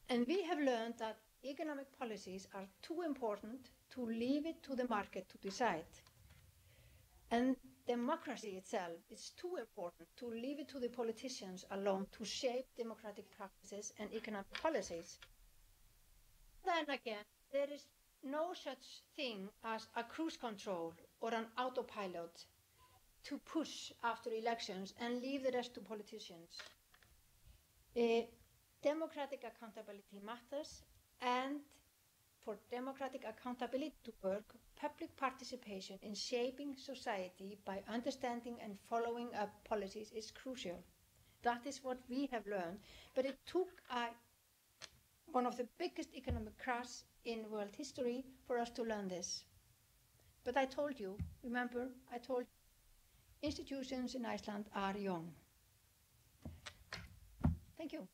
And we have learned that economic policies are too important to leave it to the market to decide. And democracy itself is too important to leave it to the politicians alone to shape democratic practices and economic policies. Then again, there is no such thing as a cruise control or an autopilot to push after elections and leave the rest to politicians. Democratic accountability matters, and for democratic accountability to work, public participation in shaping society by understanding and following up policies is crucial. That is what we have learned, but it took one of the biggest economic crashes in world history for us to learn this. But I told you, remember, I told you, institutions in Iceland are young. Thank you.